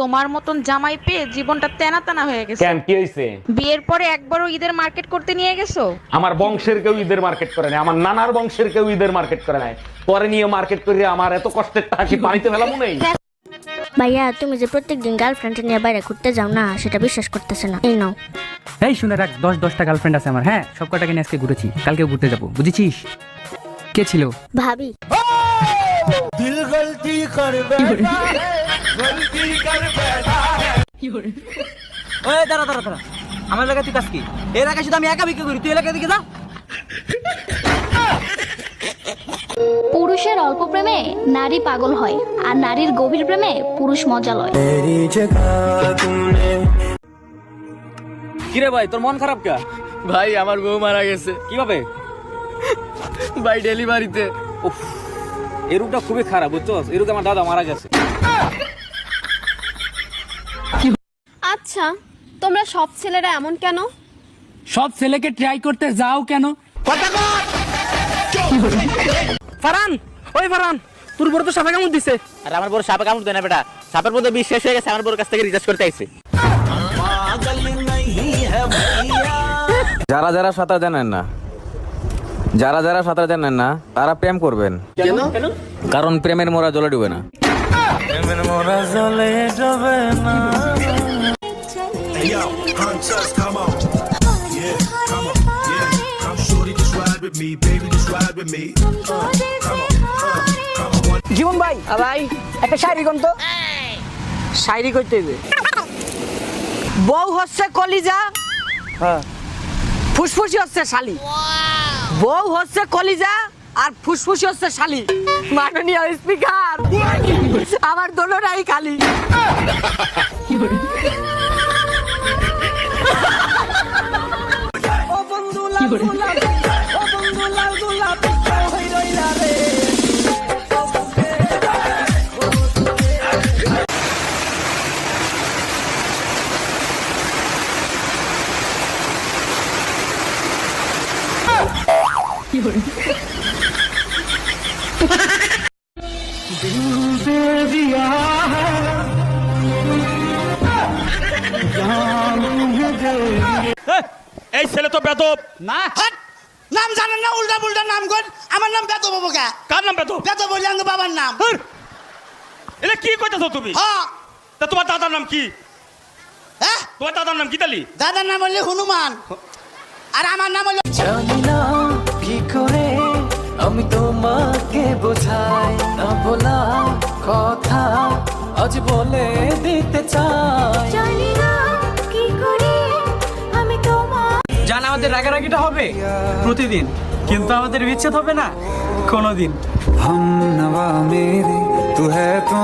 তোমার মতন জামাই পেয়ে জীবনটা তেনা তেনা হয়ে গেছে। কেন, কি হয়েছে? বিয়ের পরে একবারও ঈদের মার্কেট করতে নিয়ে গেছো? আমার বংশের কেউ ঈদের মার্কেট করে নাই, আমার নানার বংশের কেউ ঈদের মার্কেট করে নাই। পরে নিয়ে মার্কেট করে আমার এত কষ্টের টাকা কি পানিতে ফেলামু নেই? ভাইয়া তুমি যে প্রত্যেকদিন গার্লফ্রেন্ড নিয়ে বাইরে ঘুরতে যাও না, সেটা বিশ্বাস করতেছে না। এই নাও। এই শুনে রাখ, 10টা গার্লফ্রেন্ড আছে আমার। হ্যাঁ, সব কটাকে নিয়ে আজকে ঘুরেছি, কালকেও ঘুরতে যাবো, বুঝেছিস? কে ছিল? ভাবি। দিল গলতি কর বেটা গলতি কর বেটা। ওই দাঁড়া দাঁড়া দাঁড়া, আমার এলাকা তুই কাজ কি? এই এলাকায় শুধু আমি একা বিক্রি করি, তুই এলাকা দিকে যা। পুরুষের অল্প প্রেমে নারী পাগল হয়, আর নারীর গভীর প্রেমে পুরুষ মজা লয়। কিরে ভাই, তোর মন খারাপ কে? ভাই আমার বউ মারা গেছে। কিভাবে? ভাই ডেলিভারিতে। উফ, এই রোগটা খুবই খারাপ, বুঝছো? এই রোগে আমার দাদা মারা গেছে। আচ্ছা, তোমরা সব ছেলেরা এমন কেন? সব ছেলেকে ট্রাই করতে যাও কেন? ফারহান, ওই ফারহান, তোর বড় তো সাপে কামড় দিছে। আর আমার বড় সাপে কামড় দেয় না বেটা, সাপের মধ্যে বিষ শেষ হয়ে গেছে, আমার বড় কাছ থেকে রিচার্জ করতে আইছে। যারা যারা সাঁতার জানেন না, যারা যারা সাঁতার জানেন না তারা প্রেম করবেন। কেন? কারণ প্রেমের মোরা জলে ডুবে না। প্রেমের মোরা জলে ডুবে না। জীবন ভাই, ভাই একটা শায়রি কোন তো? শায়রি কইতে হইবে। বউ হচ্ছে কলিজা, ফুসফুসি হচ্ছে শালি। বউ হচ্ছে কলিজা আর ফুসফুসি হচ্ছে শালি। মাননীয় স্পিকার, আমার দোনোটাই খালি। ও বন্ধু লাল গোলাপ, ও বন্ধু লাল গোলাপ হই রইলা রে। এই ছেলে তো বেদব। না, নাম জানেন না? উল্টা পুল্টা নাম কর। আমার নাম বেতব বাবু কা। কার নাম বেদব? বেতব বলি আমার বাবার নাম। এটা কি কইতাছো তুমি? হ্যাঁ। তা তোমার দাদার নাম কি? হ্যাঁ, তোমার দাদার নাম কি তালি? দাদার নাম হলো হনুমান, আর আমার নাম হলো। জানি না কি করে আমি তোমাকে বোঝাই, না বলা কথা আজ বলে দিতে চাই। জানি না কি করে আমি তোমার। জান, আমাদের রাগারাগিটা হবে প্রতিদিন, কিন্তু আমাদের বিচ্ছেদ হবে না কোনোদিন। हम नवा मेरे तू है तो